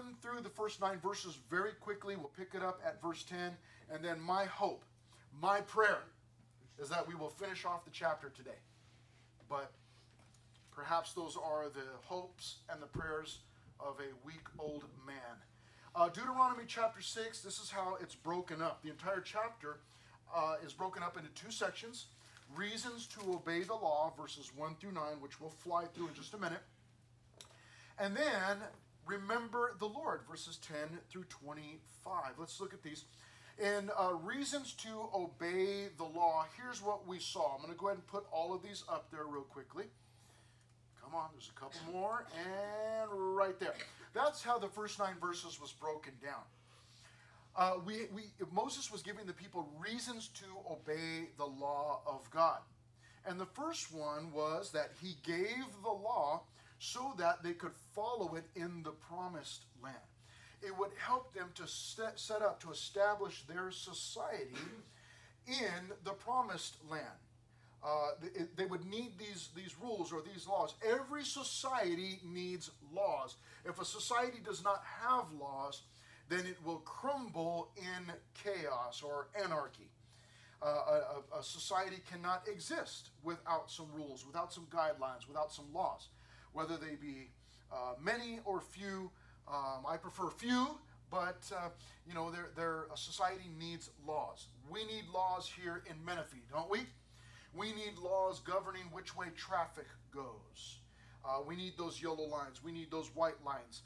run through the first 9 verses very quickly. We'll pick it up at verse 10. And then my hope, my prayer, is that we will finish off the chapter today. But perhaps those are the hopes and the prayers of a week-old man. Deuteronomy chapter 6, this is how it's broken up. The entire chapter is broken up into 2 sections. Reasons to obey the law, verses 1 through 9, which we'll fly through in just a minute. And then, remember the Lord, verses 10 through 25. Let's look at these. In reasons to obey the law, here's what we saw. I'm going to go ahead and put all of these up there real quickly. Come on, there's a couple more, and right there. That's how the first 9 verses was broken down. Moses was giving the people reasons to obey the law of God. And the first one was that he gave the law so that they could follow it in the promised land. It would help them to set up, to establish their society in the promised land. They would need these rules or these laws. Every society needs laws. If a society does not have laws, then it will crumble in chaos or anarchy. A society cannot exist without some rules, without some guidelines, without some laws, whether they be many or few. I prefer few, but a society needs laws. We need laws here in Menifee, don't we? We need laws governing which way traffic goes. We need those yellow lines. We need those white lines.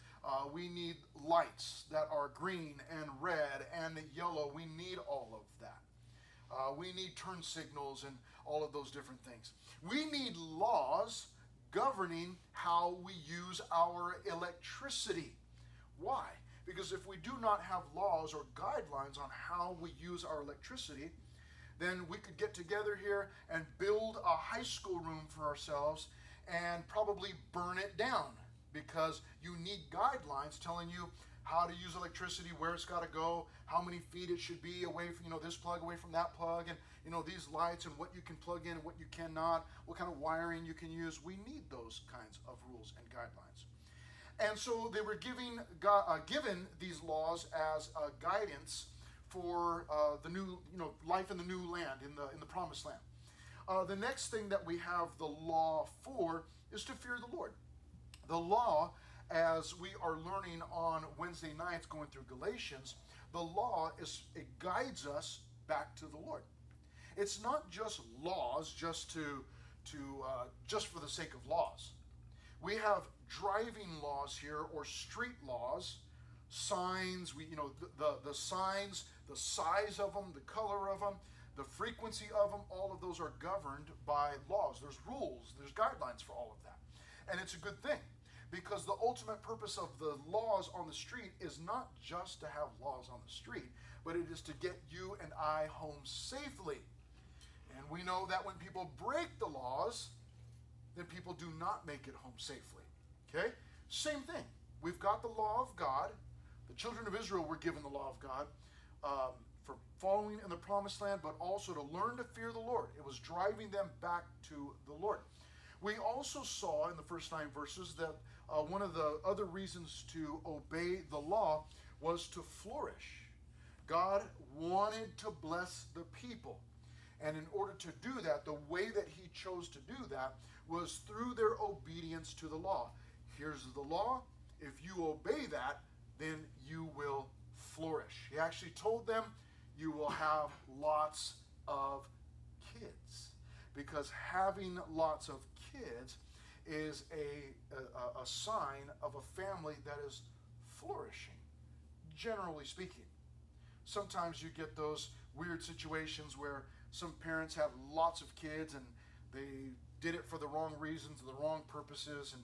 We need lights that are green and red and yellow. We need all of that. We need turn signals and all of those different things. We need laws governing how we use our electricity. Why? Because if we do not have laws or guidelines on how we use our electricity, then we could get together here and build a high school room for ourselves and probably burn it down, because you need guidelines telling you how to use electricity, where it's got to go, how many feet it should be away from, this plug away from that plug, and, these lights and what you can plug in and what you cannot, what kind of wiring you can use. We need those kinds of rules and guidelines. And so they were given these laws as guidance for the new, life in the new land, in the promised land. The next thing that we have the law for is to fear the Lord. The law, as we are learning on Wednesday nights going through Galatians, the law it guides us back to the Lord. It's not just laws just for the sake of laws. We have driving laws here, or street laws, signs. The signs, the size of them, the color of them, the frequency of them, all of those are governed by laws. There's rules, there's guidelines for all of that. And it's a good thing, because the ultimate purpose of the laws on the street is not just to have laws on the street, but it is to get you and I home safely. And we know that when people break the laws, then people do not make it home safely. Okay? Same thing. We've got the law of God. The children of Israel were given the law of God for following in the promised land, but also to learn to fear the Lord. It was driving them back to the Lord. We also saw in the first 9 verses that one of the other reasons to obey the law was to flourish. God wanted to bless the people. And in order to do that, the way that he chose to do that was through their obedience to the law. Here's the law. If you obey that, then you will flourish. He actually told them, you will have lots of kids. Because having lots of kids is a sign of a family that is flourishing, generally speaking. Sometimes you get those weird situations where some parents have lots of kids and they did it for the wrong reasons, the wrong purposes, and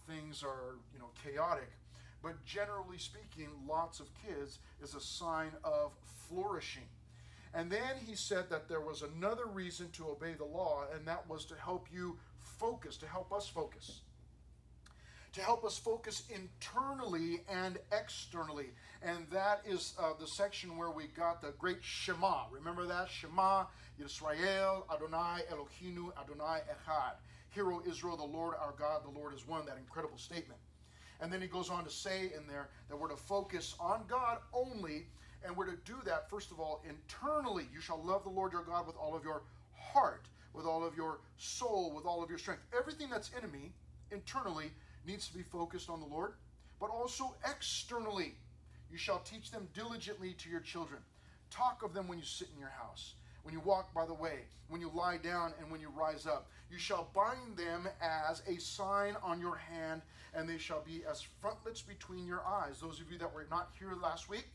things are, chaotic. But generally speaking, lots of kids is a sign of flourishing. And then he said that there was another reason to obey the law, and that was to help you focus, to help us focus. To help us focus internally and externally. And that is the section where we got the great Shema. Remember that? Shema Yisrael Adonai Eloheinu Adonai Echad. Hear, O Israel, the Lord our God, the Lord is one. That incredible statement. And then he goes on to say in there that we're to focus on God only, and we're to do that, first of all, internally. You shall love the Lord your God with all of your heart, with all of your soul, with all of your strength. Everything that's in me, internally, needs to be focused on the Lord, but also externally. You shall teach them diligently to your children. Talk of them when you sit in your house, when you walk by the way, when you lie down, and when you rise up. You shall bind them as a sign on your hand, and they shall be as frontlets between your eyes. Those of you that were not here last week,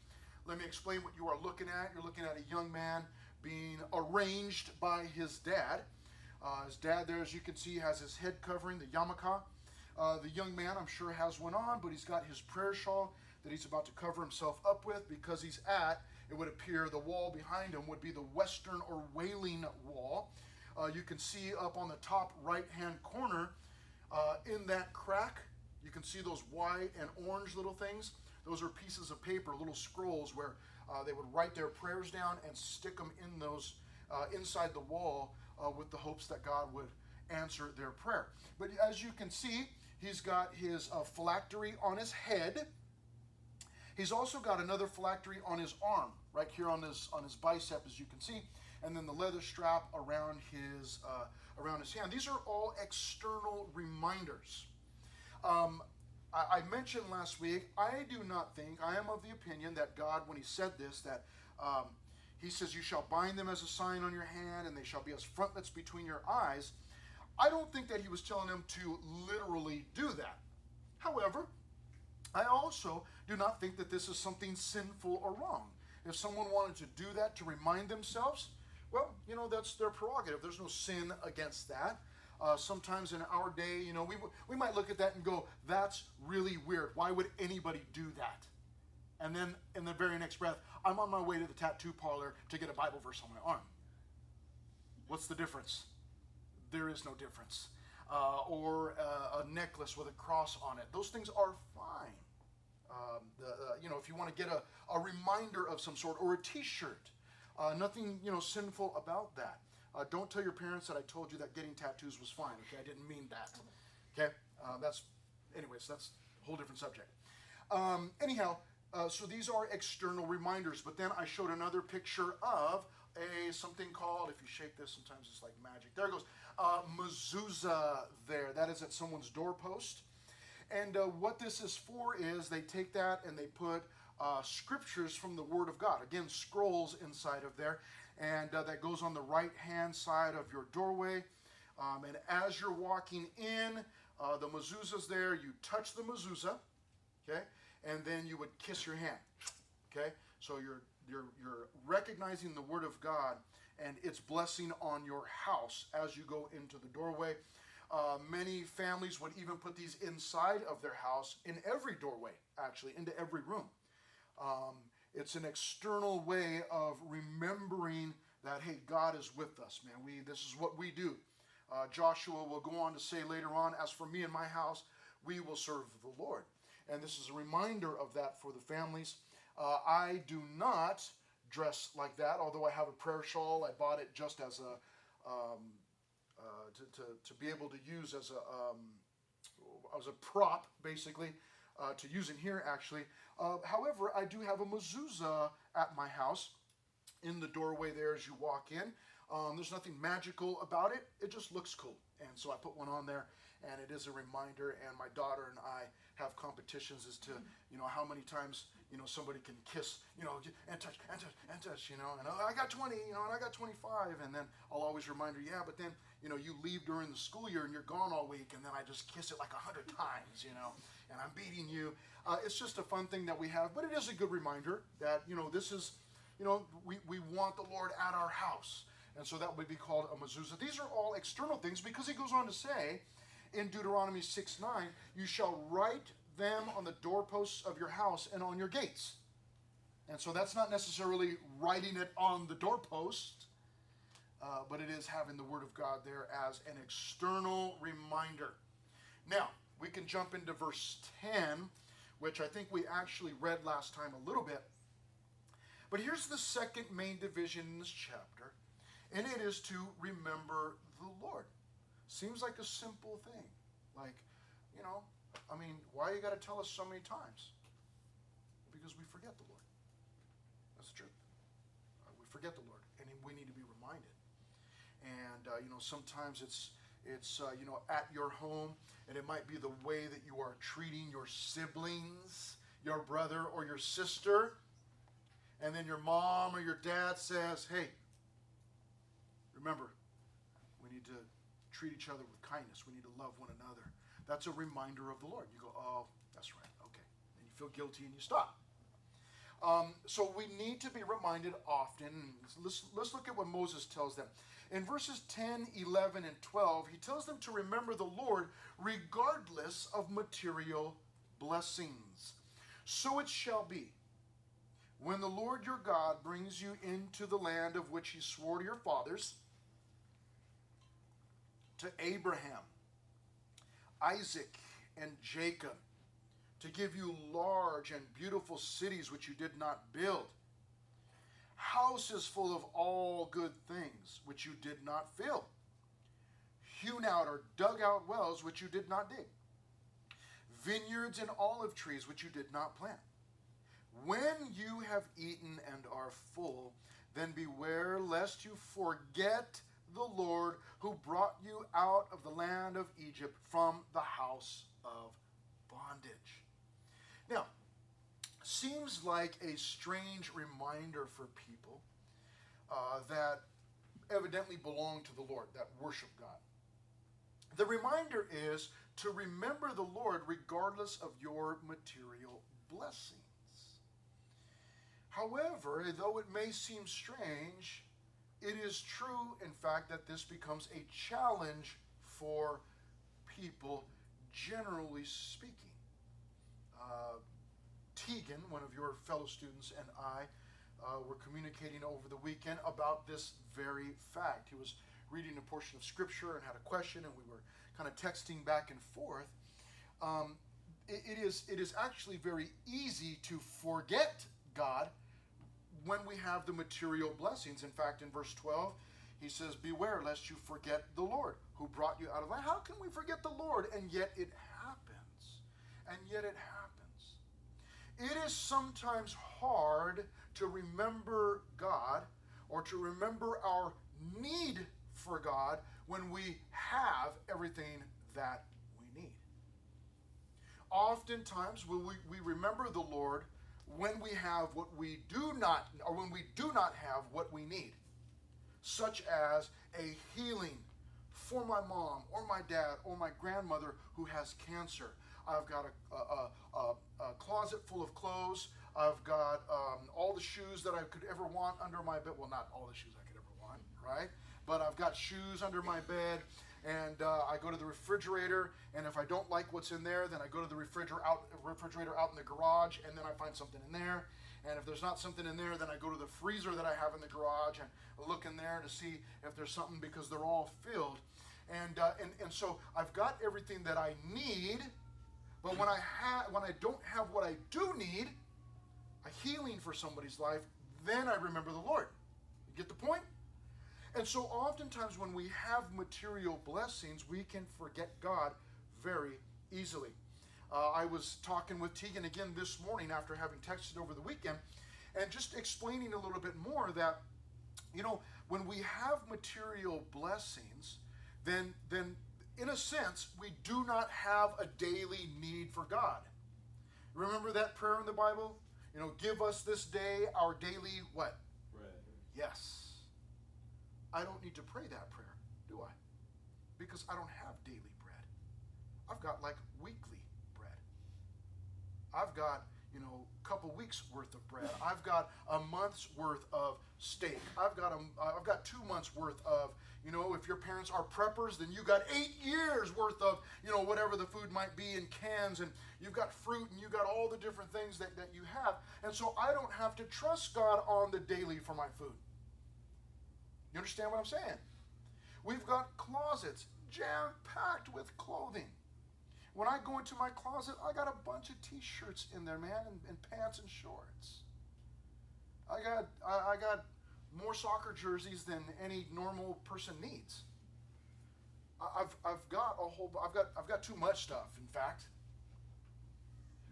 let me explain what you are looking at. You're looking at a young man being arranged by his dad. His dad there, as you can see, has his head covering, the yarmulke. The young man, I'm sure, has one on, but he's got his prayer shawl that he's about to cover himself up with, because he's at, it would appear, the wall behind him would be the western or wailing wall. You can see up on the top right-hand corner, in that crack, you can see those white and orange little things. Those are pieces of paper, little scrolls, where they would write their prayers down and stick them in those inside the wall with the hopes that God would answer their prayer. But as you can see, he's got his phylactery on his head. He's also got another phylactery on his arm, right here on his bicep, as you can see, and then the leather strap around his hand. These are all external reminders. I mentioned last week, I do not think, I am of the opinion that God, when he said this, that he says, you shall bind them as a sign on your hand, and they shall be as frontlets between your eyes. I don't think that he was telling them to literally do that. However, I also do not think that this is something sinful or wrong. If someone wanted to do that to remind themselves, well, that's their prerogative. There's no sin against that. Sometimes in our day, we might look at that and go, that's really weird. Why would anybody do that? And then in the very next breath, I'm on my way to the tattoo parlor to get a Bible verse on my arm. What's the difference? There is no difference. Or a necklace with a cross on it. Those things are fine. If you want to get a reminder of some sort, or a t-shirt, nothing, sinful about that. Don't tell your parents that I told you that getting tattoos was fine. Okay, I didn't mean that. Okay, that's a whole different subject. So these are external reminders. But then I showed another picture of something called, if you shake this, sometimes it's like magic. There it goes. Mezuzah there. That is at someone's doorpost. And what this is for is they take that and they put scriptures from the Word of God. Again, scrolls inside of there. And that goes on the right-hand side of your doorway. And as you're walking in, the mezuzah's there. You touch the mezuzah, okay? And then you would kiss your hand, okay? So you're recognizing the Word of God and its blessing on your house as you go into the doorway. Many families would even put these inside of their house, in every doorway, actually, into every room. It's an external way of remembering that, hey, God is with us, man. This is what we do. Joshua will go on to say later on, as for me and my house, we will serve the Lord. And this is a reminder of that for the families. I do not dress like that, although I have a prayer shawl. I bought it just as to be able to use as a prop, basically, to use in here, actually. However, I do have a mezuzah at my house in the doorway there as you walk in. There's nothing magical about it. It just looks cool. And so I put one on there, and it is a reminder. And my daughter and I have competitions as to, how many times, somebody can kiss, and touch, and I got 20, and I got 25. And then I'll always remind her, yeah, but then, you leave during the school year and you're gone all week, and then I just kiss it like 100 times, and I'm beating you. It's just a fun thing that we have, but it is a good reminder that, this is, we want the Lord at our house. And so that would be called a mezuzah. These are all external things, because he goes on to say in Deuteronomy 6:9, you shall write them on the doorposts of your house and on your gates. And so that's not necessarily writing it on the doorpost, but it is having the Word of God there as an external reminder. Now, we can jump into verse 10, which I think we actually read last time a little bit. But here's the second main division in this chapter, and it is to remember the Lord. Seems like a simple thing. Like, I mean, why you got to tell us so many times? Because we forget the Lord. That's the truth. We forget the Lord, and we need to be reminded. And sometimes it's at your home, and it might be the way that you are treating your siblings, your brother or your sister, and then your mom or your dad says, "Hey, remember, we need to treat each other with kindness. We need to love one another." That's a reminder of the Lord. You go, "Oh, that's right, okay." And you feel guilty and you stop. So we need to be reminded often. Let's look at what Moses tells them. In verses 10, 11, and 12, he tells them to remember the Lord regardless of material blessings. So it shall be, when the Lord your God brings you into the land of which he swore to your fathers, to Abraham, Isaac, and Jacob, to give you large and beautiful cities which you did not build, houses full of all good things which you did not fill, hewn out or dug out wells which you did not dig, vineyards and olive trees which you did not plant. When you have eaten and are full, then beware lest you forget the Lord who brought you out of the land of Egypt from the house of bondage. Now, seems like a strange reminder for people that evidently belong to the Lord, that worship God. The reminder is to remember the Lord regardless of your material blessings. However, though it may seem strange, it is true, in fact, that this becomes a challenge for people, generally speaking. Tegan, one of your fellow students, and I were communicating over the weekend about this very fact. He was reading a portion of Scripture and had a question, and we were kind of texting back and forth. It is actually very easy to forget God when we have the material blessings. In fact, in verse 12, he says, "Beware lest you forget the Lord who brought you out of the land." How can we forget the Lord? And yet it happens. And yet it happens. It is sometimes hard to remember God or to remember our need for God when we have everything that we need. Oftentimes we remember the Lord when we have what we do not, or when we do not have what we need, such as a healing for my mom or my dad or my grandmother who has cancer. I've got a closet full of clothes. I've got all the shoes that I could ever want under my bed. Well, not all the shoes I could ever want, right? But I've got shoes under my bed, and I go to the refrigerator, and if I don't like what's in there, then I go to the refrigerator out in the garage, and then I find something in there. And if there's not something in there, then I go to the freezer that I have in the garage and look in there to see if there's something, because they're all filled. And so I've got everything that I need, but when I don't have what I do need, a healing for somebody's life, then I remember the Lord. You get the point? And so oftentimes when we have material blessings, we can forget God very easily. I was talking with Tegan again this morning after having texted over the weekend, and just explaining a little bit more that, when we have material blessings, then in a sense, we do not have a daily need for God. Remember that prayer in the Bible? Give us this day our daily what? Bread. Yes. I don't need to pray that prayer, do I? Because I don't have daily bread. I've got like weekly bread. I've got, a couple weeks worth of bread. I've got a month's worth of steak. I've got 2 months worth of, if your parents are preppers, then you got 8 years worth of, whatever the food might be in cans, and you've got fruit, and you've got all the different things that you have. And so I don't have to trust God on the daily for my food. You understand what I'm saying? We've got closets jam-packed with clothing. When I go into my closet, I got a bunch of t-shirts in there, man, and pants and shorts. I got more soccer jerseys than any normal person needs. I've got too much stuff, in fact.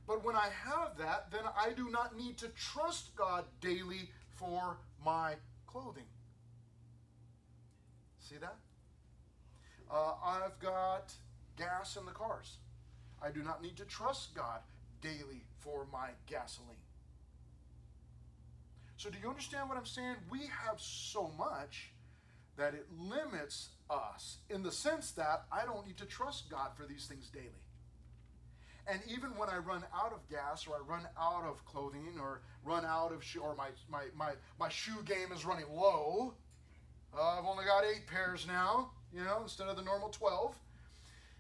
But when I have that, then I do not need to trust God daily for my clothing. See that? I've got gas in the cars. I do not need to trust God daily for my gasoline. So do you understand what I'm saying? We have so much that it limits us in the sense that I don't need to trust God for these things daily. And even when I run out of gas, or I run out of clothing, or run out of shoe, or my shoe game is running low, I've only got 8 pairs now, instead of the normal 12.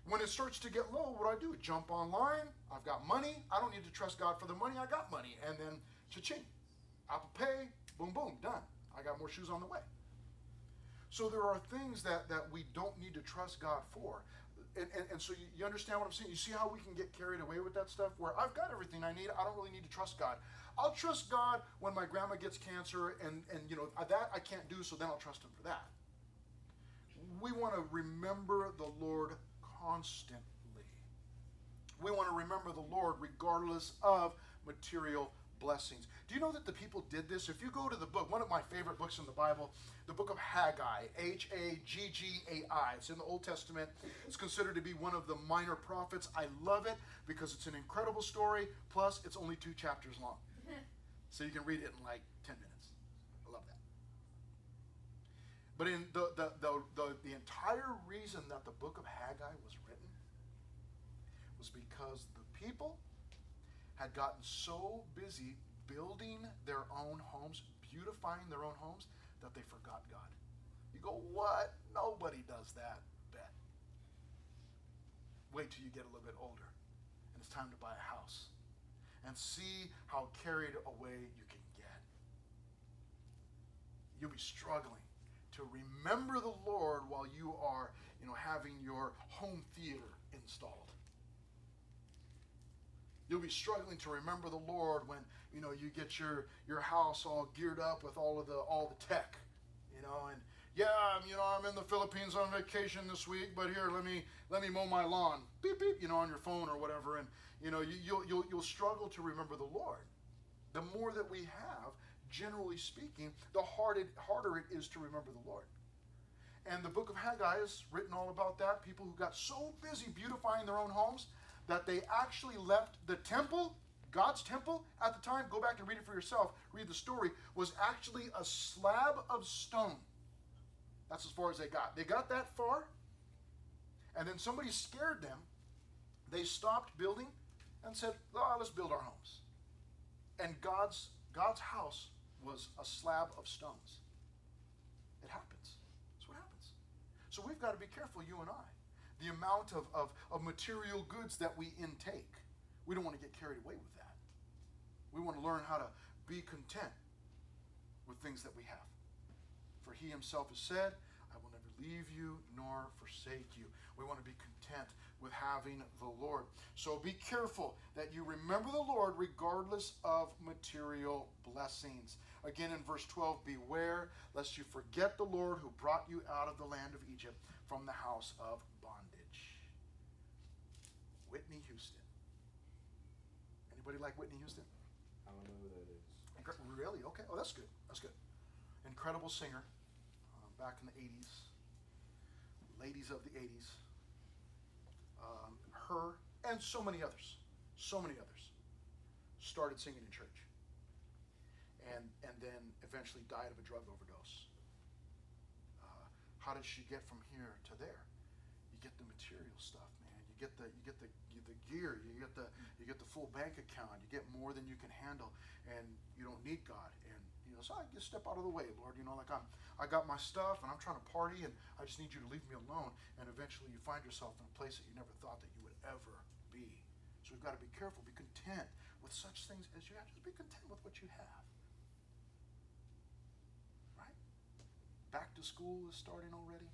When it starts to get low, what do? Jump online. I've got money. I don't need to trust God for the money. I got money. And then, cha-ching, Apple Pay, boom, boom, done. I got more shoes on the way. So there are things that we don't need to trust God for. And so you understand what I'm saying? You see how we can get carried away with that stuff? Where I've got everything I need. I don't really need to trust God. I'll trust God when my grandma gets cancer, and that I can't do, so then I'll trust him for that. We want to remember the Lord constantly. We want to remember the Lord regardless of material blessings. Do you know that the people did this? If you go to the book, one of my favorite books in the Bible, the book of Haggai, Hagggai. It's in the Old Testament. It's considered to be one of the minor prophets. I love it because it's an incredible story. Plus, it's only 2 chapters long. So you can read it in like 10 minutes. I love that. But in the entire reason that the book of Haggai was written was because the people had gotten so busy building their own homes, beautifying their own homes, that they forgot God. You go, what? Nobody does that. Bet. Wait till you get a little bit older and it's time to buy a house and see how carried away you can get. You'll be struggling to remember the Lord while you are, having your home theater installed. You'll be struggling to remember the Lord when, you get your house all geared up with all the tech, and yeah, I'm in the Philippines on vacation this week, but here, let me mow my lawn, beep beep, on your phone or whatever, and you'll struggle to remember the Lord. The more that we have, generally speaking, the harder it is to remember the Lord. And the book of Haggai is written all about that. People who got so busy beautifying their own homes that they actually left the temple, God's temple at the time. Go back and read it for yourself. Read the story. Was actually a slab of stone. That's as far as they got. They got that far, and then somebody scared them. They stopped building and said, let's build our homes. And God's house was a slab of stones. It happens. That's what happens. So we've got to be careful, you and I. The amount of material goods that we intake. We don't want to get carried away with that. We want to learn how to be content with things that we have. For he himself has said, I will never leave you nor forsake you. We want to be content with having the Lord. So be careful that you remember the Lord regardless of material blessings. Again in verse 12, beware lest you forget the Lord who brought you out of the land of Egypt from the house of bondage. Whitney Houston. Anybody like Whitney Houston? I don't know who that is. Really? Okay. Oh, that's good. That's good. Incredible singer back in the 80s. Ladies of the 80s. Her and so many others started singing in church. And then eventually died of a drug overdose. How did she get from here to there? You get the material stuff, man. You get the gear. You get the full bank account. You get more than you can handle, and you don't need God. And so I just step out of the way, Lord. I got my stuff, and I'm trying to party, and I just need you to leave me alone. And eventually, you find yourself in a place that you never thought that you would ever be. So we've got to be careful, be content with such things as you have. Just be content with what you have. Right? Back to school is starting already.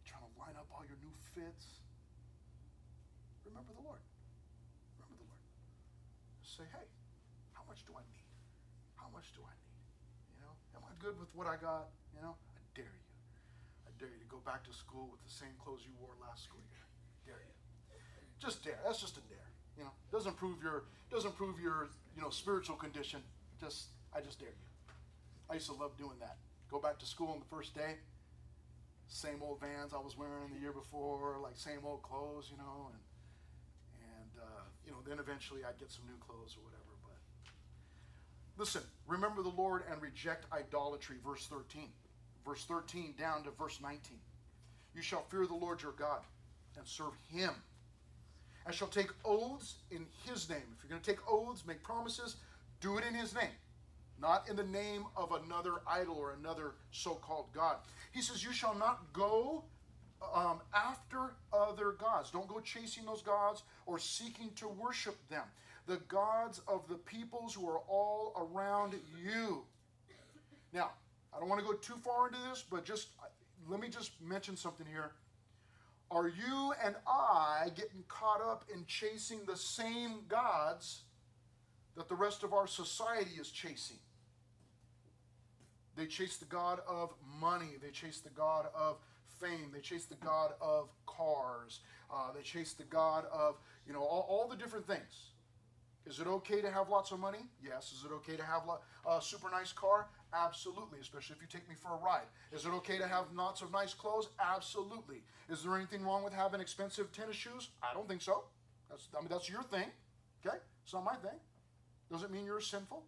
Trying to line up all your new fits. Remember the Lord. Remember the Lord. Say, hey, how much do I need? How much do I need? Am I good with what I got? I dare you. I dare you to go back to school with the same clothes you wore last school year. Dare you. Just dare. That's just a dare. Doesn't prove your spiritual condition. I just dare you. I used to love doing that. Go back to school on the first day, same old Vans I was wearing the year before, like same old clothes, and then eventually I'd get some new clothes or whatever. But listen, remember the Lord and reject idolatry, verse 13. Verse 13 down to verse 19. You shall fear the Lord your God and serve him, and shall take oaths in his name. If you're going to take oaths, make promises, do it in his name, not in the name of another idol or another so-called God. He says, you shall not go after other gods. Don't go chasing those gods or seeking to worship them. The gods of the peoples who are all around you. Now, I don't want to go too far into this, but let me just mention something here. Are you and I getting caught up in chasing the same gods that the rest of our society is chasing? They chase the god of money. They chase the god of fame. They chase the god of cars. They chase the god of, all the different things. Is it okay to have lots of money? Yes. Is it okay to have a super nice car? Absolutely, especially if you take me for a ride. Is it okay to have lots of nice clothes? Absolutely. Is there anything wrong with having expensive tennis shoes? I don't think so. That's your thing, okay? It's not my thing. Doesn't mean you're sinful.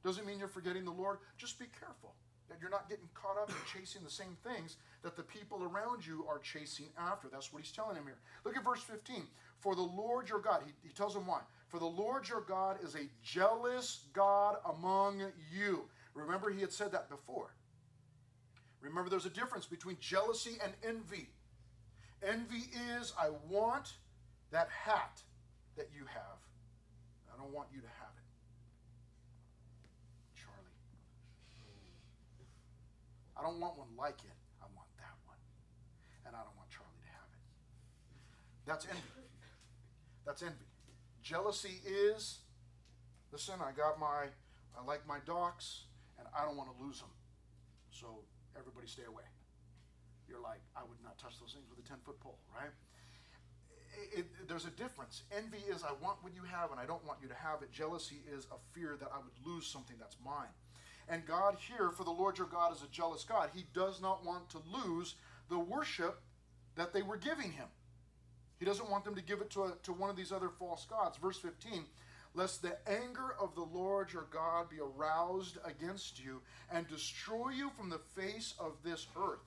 Doesn't mean you're forgetting the Lord. Just be careful that you're not getting caught up in chasing the same things that the people around you are chasing after. That's what he's telling him here. Look at verse 15. For the Lord your God, he tells him why. For the Lord your God is a jealous God among you. Remember, he had said that before. Remember, there's a difference between jealousy and envy. Envy is, I want that hat that you have. I don't want you to have it. Charlie. I don't want one like it. I want that one. And I don't want Charlie to have it. That's envy. That's envy. Jealousy is, listen, I like my docks, and I don't want to lose them. So everybody stay away. You're like, I would not touch those things with a 10-foot pole, right? There's a difference. Envy is, I want what you have, and I don't want you to have it. Jealousy is a fear that I would lose something that's mine. And God here, for the Lord your God is a jealous God. He does not want to lose the worship that they were giving him. He doesn't want them to give it to one of these other false gods. Verse 15, lest the anger of the Lord your God be aroused against you and destroy you from the face of this earth.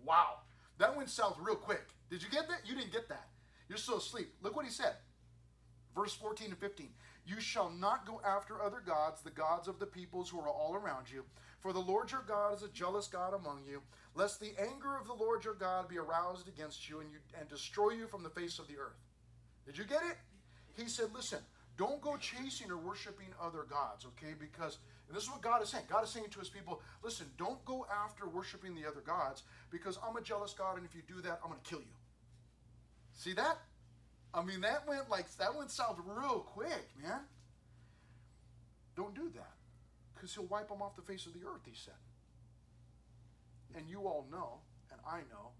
Wow. That went south real quick. Did you get that? You didn't get that. You're still asleep. Look what he said. Verse 14 and 15. You shall not go after other gods, the gods of the peoples who are all around you. For the Lord your God is a jealous God among you, lest the anger of the Lord your God be aroused against you and destroy you from the face of the earth. Did you get it? He said, listen, don't go chasing or worshiping other gods, okay? Because, and this is what God is saying. God is saying to his people, listen, don't go after worshiping the other gods, because I'm a jealous God, and if you do that, I'm going to kill you. See that? I mean, that went south real quick, man. Don't do that, because he'll wipe them off the face of the earth, he said. And you all know, and I know,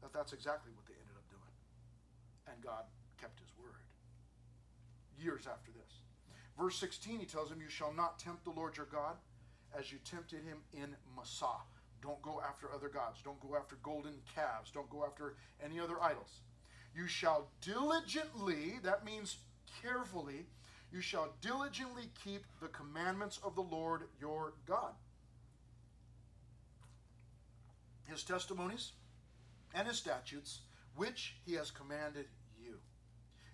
that that's exactly what they ended up doing. And God kept his word. Years after this. Verse 16, he tells him, you shall not tempt the Lord your God as you tempted him in Massah. Don't go after other gods. Don't go after golden calves. Don't go after any other idols. You shall diligently, that means carefully, you shall diligently keep the commandments of the Lord your God, his testimonies and his statutes, which he has commanded you.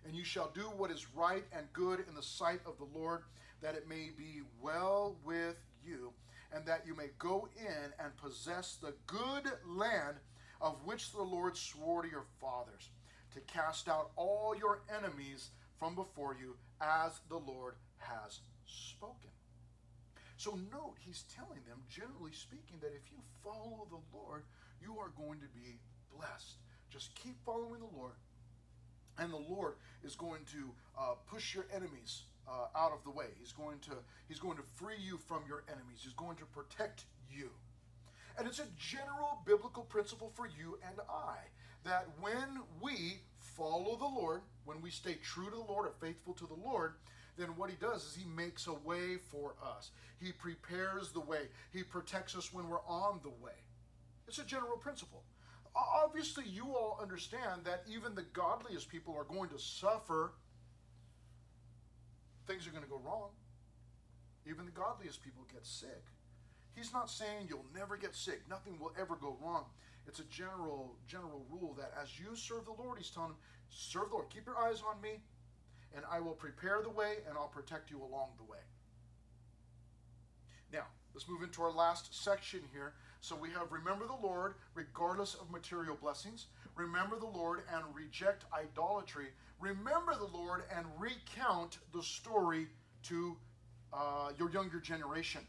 And you shall do what is right and good in the sight of the Lord, that it may be well with you, and that you may go in and possess the good land of which the Lord swore to your fathers, to cast out all your enemies from before you, as the Lord has spoken. So note, he's telling them, generally speaking, that if you follow the Lord, you are going to be blessed. Just keep following the Lord, and the Lord is going to push your enemies out of the way. He's going to free you from your enemies. He's going to protect you. And it's a general biblical principle for you and I, that when we follow the Lord, when we stay true to the Lord or faithful to the Lord, then what he does is he makes a way for us. He prepares the way. He protects us when we're on the way. It's a general principle. Obviously, you all understand that even the godliest people are going to suffer. Things are going to go wrong. Even the godliest people get sick. He's not saying you'll never get sick. Nothing will ever go wrong. It's a general rule that as you serve the Lord, he's telling him, serve the Lord. Keep your eyes on me, and I will prepare the way, and I'll protect you along the way. Now, let's move into our last section here. So we have remember the Lord regardless of material blessings. Remember the Lord and reject idolatry. Remember the Lord and recount the story to your younger generation.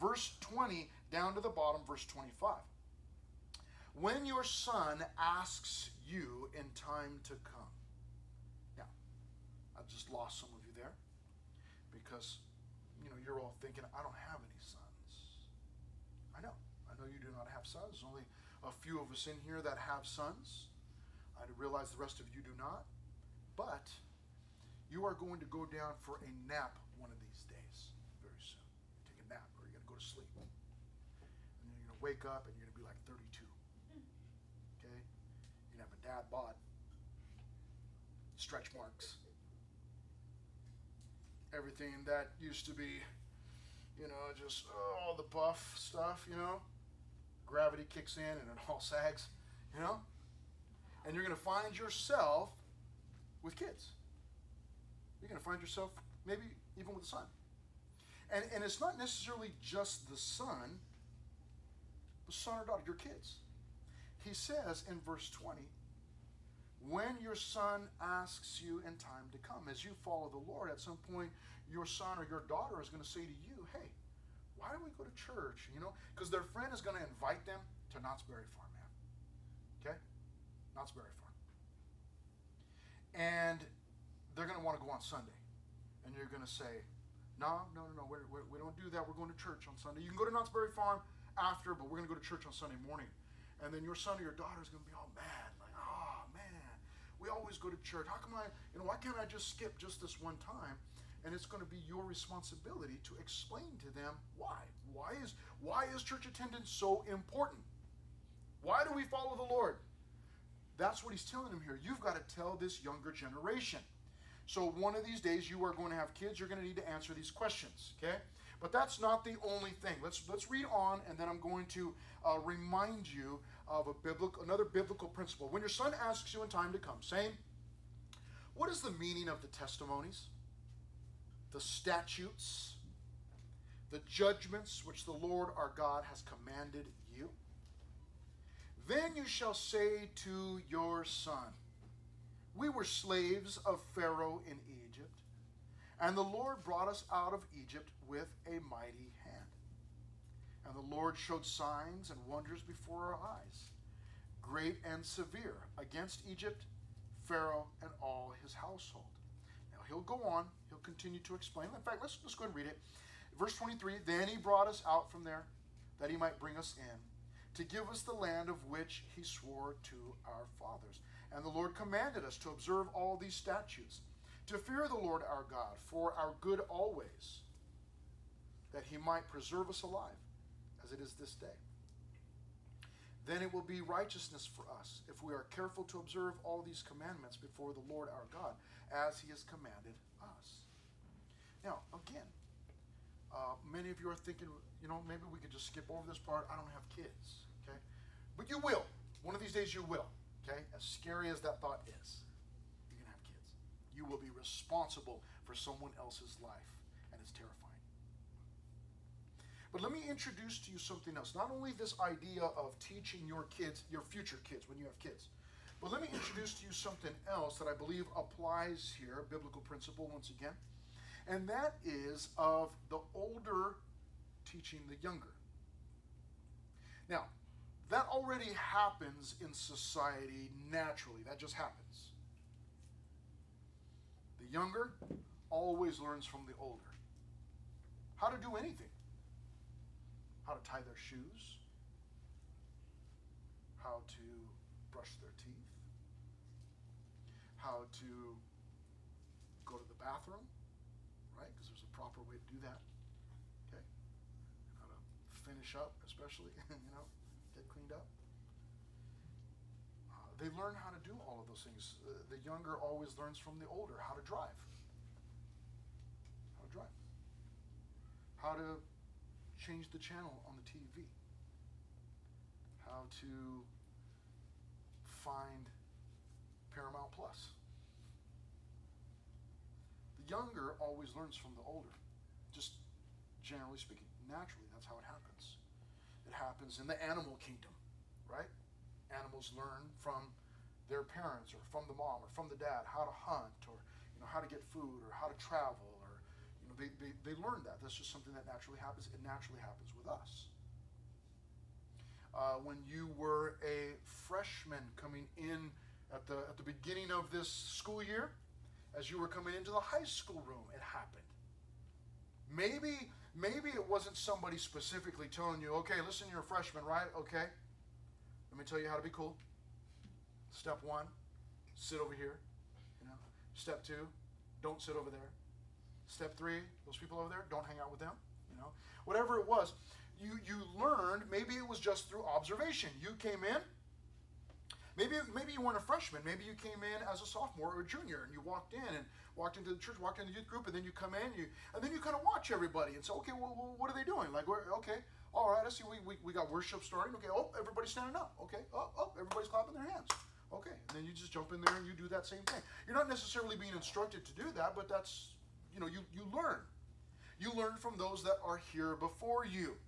Verse 20 down to the bottom, verse 25. When your son asks you in time to come. Now, I've just lost some of you there because, you're all thinking, I don't have any sons. I know you do not have sons. There's only a few of us in here that have sons. I realize the rest of you do not. But you are going to go down for a nap one of these days, very soon. Take a nap or you're going to go to sleep. And then you're going to wake up and you're going to be like 32. Okay? You're going to have a dad bod. Stretch marks. Everything that used to be, just all the buff stuff, Gravity kicks in and it all sags, And you're going to find yourself with kids. You're going to find yourself maybe even with a son. And it's not necessarily just the son or daughter, your kids. He says in verse 20, when your son asks you in time to come, as you follow the Lord, at some point your son or your daughter is going to say to you, hey, why don't we go to church? Because their friend is going to invite them to Knott's Berry Farm, man. Okay? Knott's Berry Farm. And they're going to want to go on Sunday. And you're going to say, no, we don't do that. We're going to church on Sunday. You can go to Knott's Berry Farm after, but we're going to go to church on Sunday morning. And then your son or your daughter is going to be all mad. Like, oh, man, we always go to church. How come why can't I just skip just this one time? And it's going to be your responsibility to explain to them why. Why is church attendance so important? Why do we follow the Lord? That's what he's telling them here. You've got to tell this younger generation. So one of these days you are going to have kids. You're going to need to answer these questions, okay? But that's not the only thing. Let's read on, and then I'm going to remind you of another biblical principle. When your son asks you in time to come, saying, what is the meaning of the testimonies, the statutes, the judgments which the Lord our God has commanded you? Then you shall say to your son, we were slaves of Pharaoh in Egypt, and the Lord brought us out of Egypt with a mighty hand. And the Lord showed signs and wonders before our eyes, great and severe, against Egypt, Pharaoh, and all his household. Now he'll go on. He'll continue to explain. In fact, let's go ahead and read it. Verse 23, then he brought us out from there, that he might bring us in, to give us the land of which he swore to our fathers. And the Lord commanded us to observe all these statutes, to fear the Lord our God for our good always, that he might preserve us alive, as it is this day. Then it will be righteousness for us if we are careful to observe all these commandments before the Lord our God, as he has commanded us. Now, again, many of you are thinking, maybe we could just skip over this part. I don't have kids, okay? But you will. One of these days you will, okay? As scary as that thought is, you're going to have kids. You will be responsible for someone else's life, and it's terrifying. But let me introduce to you something else. Not only this idea of teaching your kids, your future kids, when you have kids, but let me introduce to you something else that I believe applies here, a biblical principle once again, and that is of the older teaching the younger. Now, that already happens in society naturally. That just happens. The younger always learns from the older. How to do anything. How to tie their shoes. How to brush their teeth. how to go to the bathroom, right? Because there's a proper way to do that. Okay? How to finish up, especially, get cleaned up. They learn how to do all of those things. The younger always learns from the older how to drive. How to drive. How to change the channel on the TV. How to find Paramount Plus. The younger always learns from the older. Just generally speaking, naturally, that's how it happens. It happens in the animal kingdom, right? Animals learn from their parents or from the mom or from the dad how to hunt or how to get food or how to travel or they learn that. That's just something that naturally happens. It naturally happens with us. When you were a freshman coming in at the beginning of this school year, as you were coming into the high school room, it happened. Maybe it wasn't somebody specifically telling you, okay, listen, you're a freshman, right? Okay. Let me tell you how to be cool. Step 1, sit over here. Step 2, don't sit over there. Step 3, those people over there, don't hang out with them. Whatever it was, you learned. Maybe it was just through observation. You came in. Maybe you weren't a freshman. Maybe you came in as a sophomore or a junior, and you walked into the church, walked into the youth group, and then you come in, and then you kind of watch everybody and say, okay, well, what are they doing? Like, okay. All right, I see we got worship starting. Okay, everybody's standing up. Okay, everybody's clapping their hands. Okay, and then you just jump in there and you do that same thing. You're not necessarily being instructed to do that, but that's, you learn. You learn from those that are here before you.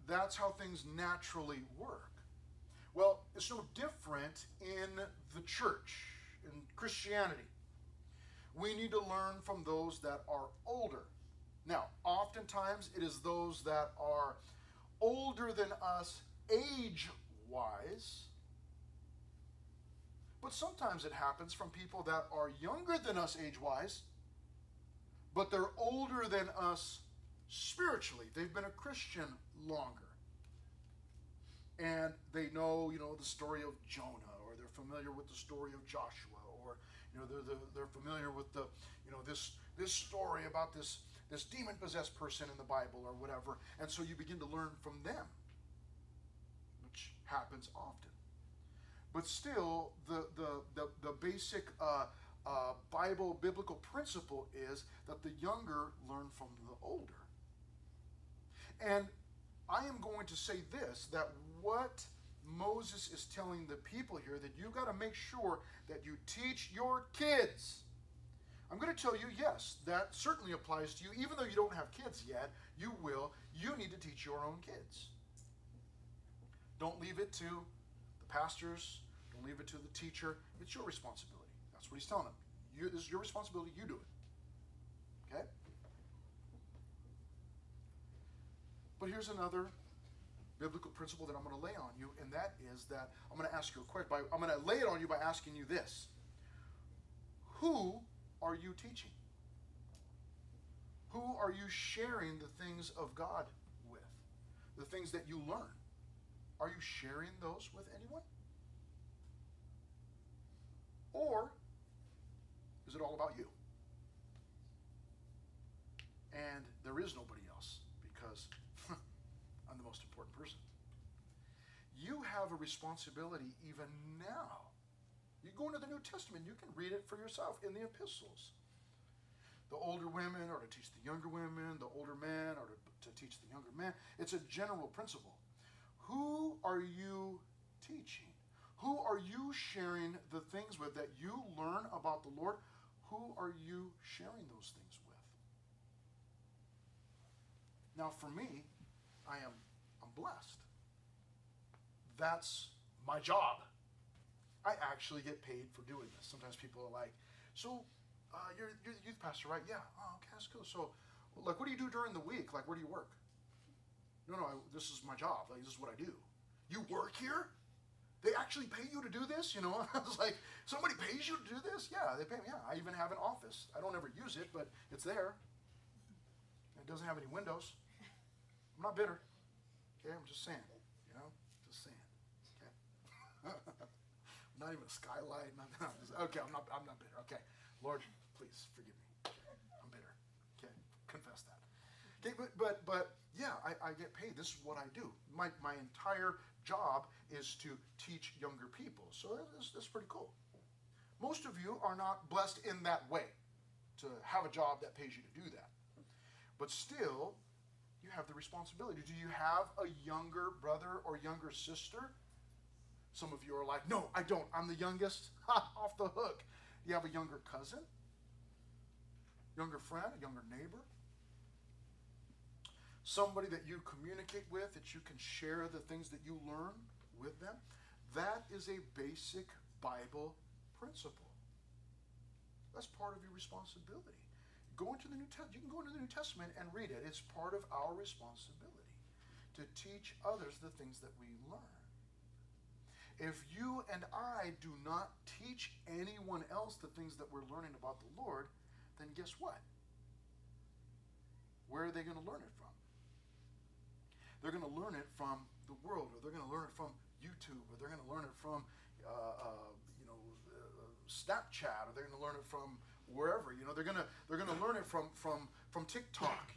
That's how things naturally work. Well, it's no different in the church, in Christianity. We need to learn from those that are older. Now, oftentimes it is those that are older than us age-wise, but sometimes it happens from people that are younger than us age-wise, but they're older than us spiritually. They've been a Christian longer. And they know, the story of Jonah, or they're familiar with the story of Joshua, or, they're familiar with this story about this demon-possessed person in the Bible or whatever, and so you begin to learn from them, which happens often. But still, the basic biblical principle is that the younger learn from the older. And I am going to say this, that what Moses is telling the people here, that you've got to make sure that you teach your kids. I'm going to tell you, yes, that certainly applies to you. Even though you don't have kids yet, you will. You need to teach your own kids. Don't leave it to the pastors. Don't leave it to the teacher. It's your responsibility. That's what he's telling them. This is your responsibility. You do it. Okay? But here's another biblical principle that I'm going to lay on you, and that is that I'm going to ask you a question. I'm going to lay it on you by asking you this. Who are you teaching? Who are you sharing the things of God with? The things that you learn. Are you sharing those with anyone? Or is it all about you? And there is nobody else, because I'm the most important person. You have a responsibility even now. You go into the New Testament, you can read it for yourself in the epistles. The older women are to teach the younger women, the older men are to teach the younger men. It's a general principle. Who are you teaching? Who are you sharing the things with that you learn about the Lord? Who are you sharing those things with? Now, for me, I'm blessed. That's my job. I actually get paid for doing this. Sometimes people are like, so you're the youth pastor, right? Yeah. Oh, okay, that's cool. So, like, what do you do during the week? Like, where do you work? No, this is my job. Like, this is what I do. You work here? They actually pay you to do this? I was like, somebody pays you to do this? Yeah, they pay me. Yeah, I even have an office. I don't ever use it, but it's there. It doesn't have any windows. I'm not bitter. Okay, I'm just saying. Just saying. Okay. Not even a skylight. Okay, I'm not bitter. Okay, Lord, please forgive me. I'm bitter. Okay, confess that. Okay, but yeah, I get paid. This is what I do. My entire job is to teach younger people. So that's pretty cool. Most of you are not blessed in that way to have a job that pays you to do that. But still, you have the responsibility. Do you have a younger brother or younger sister? Some of you are like, no, I don't. I'm the youngest. Ha, off the hook. You have a younger cousin, younger friend, a younger neighbor, somebody that you communicate with, that you can share the things that you learn with them. That is a basic Bible principle. That's part of your responsibility. You can go into the New Testament and read it. It's part of our responsibility to teach others the things that we learn. If you and I do not teach anyone else the things that we're learning about the Lord, then guess what? Where are they going to learn it from? They're going to learn it from the world, or they're going to learn it from YouTube, or they're going to learn it from Snapchat, or they're going to learn it from wherever. They're going to learn it from TikTok.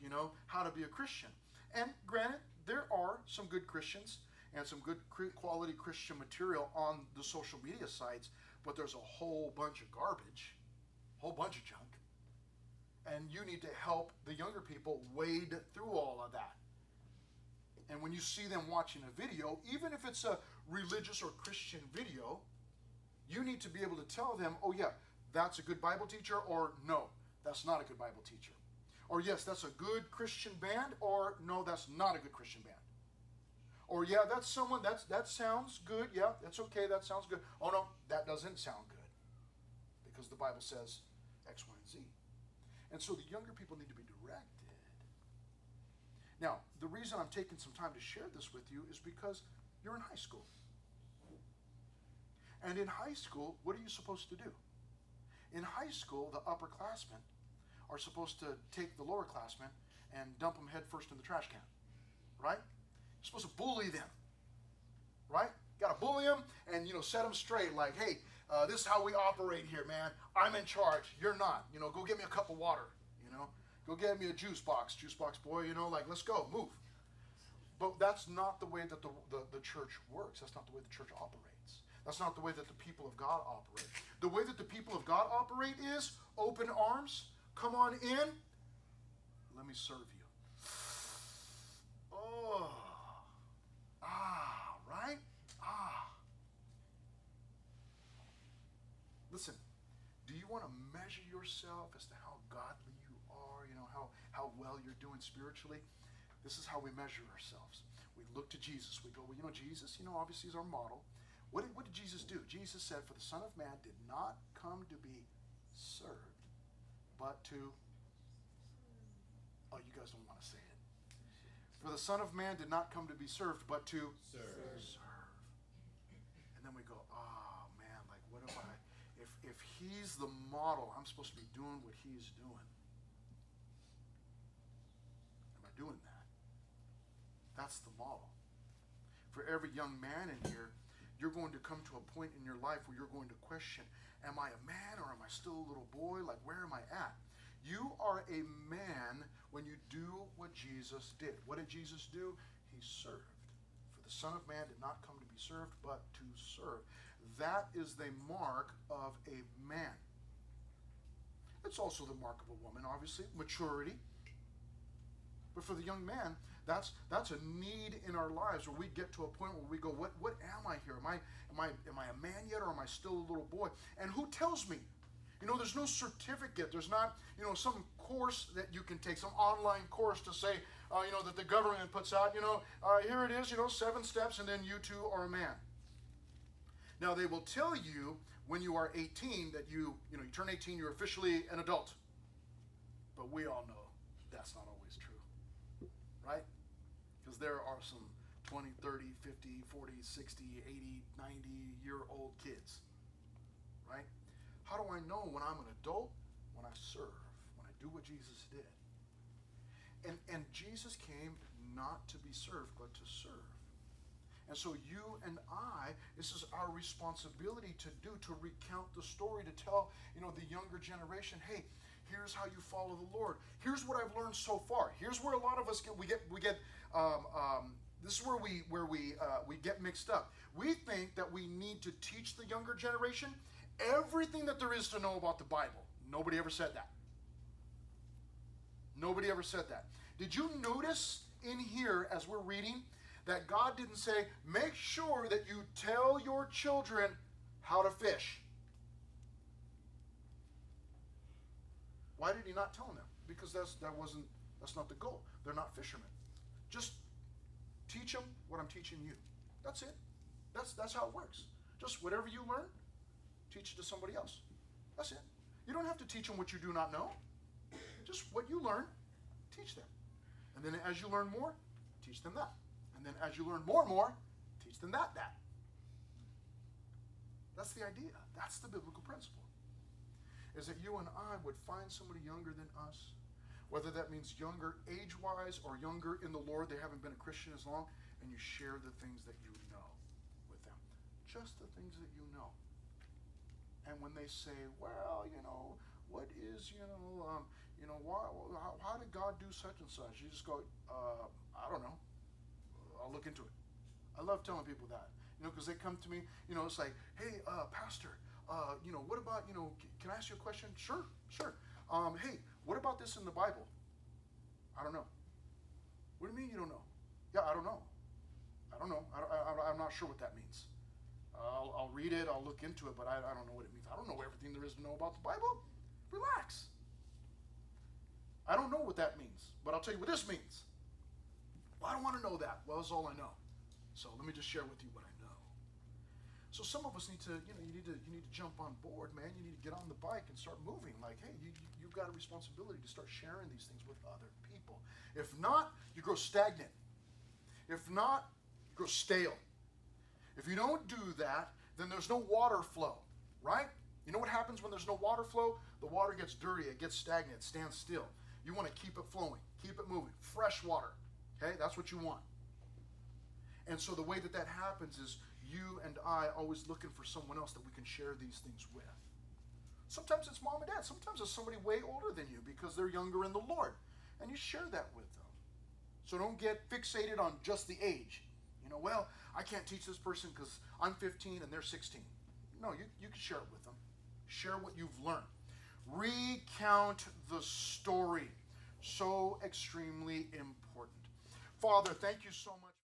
How to be a Christian. And granted, there are some good Christians and some good quality Christian material on the social media sites, but there's a whole bunch of garbage, a whole bunch of junk. And you need to help the younger people wade through all of that. And when you see them watching a video, even if it's a religious or Christian video, you need to be able to tell them, oh yeah, that's a good Bible teacher, or no, that's not a good Bible teacher. Or yes, that's a good Christian band, or no, that's not a good Christian band. Or yeah, that's someone, that sounds good, yeah, that's okay, that sounds good. Oh no, that doesn't sound good. Because the Bible says X, Y, and Z. And so the younger people need to be directed. Now, the reason I'm taking some time to share this with you is because you're in high school. And in high school, what are you supposed to do? In high school, the upperclassmen are supposed to take the lowerclassmen and dump them head first in the trash can, right? You're supposed to bully them, right? Got to bully them and, set them straight like, hey, this is how we operate here, man. I'm in charge. You're not. Go get me a cup of water, Go get me a juice box boy, let's go, move. But that's not the way that the church works. That's not the way the church operates. That's not the way that the people of God operate. The way that the people of God operate is open arms, come on in, let me serve you. Oh, right? Listen, do you want to measure yourself as to how godly you are, how well you're doing spiritually? This is how we measure ourselves. We look to Jesus. We go, well, Jesus, obviously is our model. What did Jesus do? Jesus said, for the Son of Man did not come to be served, but to... Oh, you guys don't want to say it. For the Son of Man did not come to be served, but to serve. And then we go, oh, man, what if he's the model, I'm supposed to be doing what he's doing. Am I doing that? That's the model. For every young man in here, you're going to come to a point in your life where you're going to question, am I a man or am I still a little boy? Where am I at? You are a man when you do what Jesus did. What did Jesus do? He served. For the Son of Man did not come to be served, but to serve. That is the mark of a man. It's also the mark of a woman, obviously, maturity. But for the young man, that's a need in our lives where we get to a point where we go, what am I here? Am I a man yet, or am I still a little boy? And who tells me? There's no certificate. There's not, some course that you can take, some online course to say, that the government puts out, here it is, 7 steps, and then you too are a man. Now, they will tell you when you are 18 that you turn 18, you're officially an adult. But we all know that's not always true, right? Because there are some 20, 30, 50, 40, 60, 80, 90-year-old kids, right? How do I know when I'm an adult? When I serve, when I do what Jesus did. And Jesus came not to be served, but to serve. And so you and I, this is our responsibility to do, to recount the story, to tell, the younger generation, hey, here's how you follow the Lord. Here's what I've learned so far. Here's where a lot of us this is where we get mixed up. We think that we need to teach the younger generation everything that there is to know about the Bible. Nobody ever said that. Nobody ever said that. Did you notice in here as we're reading that God didn't say, make sure that you tell your children how to fish? Why did he not tell them? Because that's not the goal. They're not fishermen. Just teach them what I'm teaching you. That's it. That's how it works. Just whatever you learn, teach it to somebody else. That's it. You don't have to teach them what you do not know. Just what you learn, teach them. And then as you learn more, teach them that. And then as you learn more and more, teach them that. That's the idea. That's the biblical principle. Is that you and I would find somebody younger than us, whether that means younger age-wise or younger in the Lord, they haven't been a Christian as long, and you share the things that you know with them. Just the things that you know. And when they say, well, what is, how did God do such and such? You just go, I don't know. I'll look into it. I love telling people that, because they come to me, it's like, hey, pastor, what about, can I ask you a question? Sure. Hey, what about this in the Bible? I don't know. What do you mean you don't know? Yeah, I don't know. I'm not sure what that means. I'll read it, I'll look into it, but I don't know what it means. I don't know everything there is to know about the Bible. Relax. I don't know what that means, but I'll tell you what this means. Well, I don't want to know that. Well, that's all I know. So let me just share with you what I know. So some of us need to, you need to jump on board, man. You need to get on the bike and start moving. Like, hey, you've got a responsibility to start sharing these things with other people. If not, you grow stagnant. If not, you grow stale. If you don't do that, then there's no water flow, right? You know what happens when there's no water flow? The water gets dirty, it gets stagnant, it stands still. You want to keep it flowing, keep it moving. Fresh water, okay? That's what you want. And so the way that happens is you and I always looking for someone else that we can share these things with. Sometimes it's mom and dad. Sometimes it's somebody way older than you because they're younger in the Lord. And you share that with them. So don't get fixated on just the age. Well, I can't teach this person because I'm 15 and they're 16. No, you can share it with them. Share what you've learned. Recount the story. So extremely important. Father, thank you so much.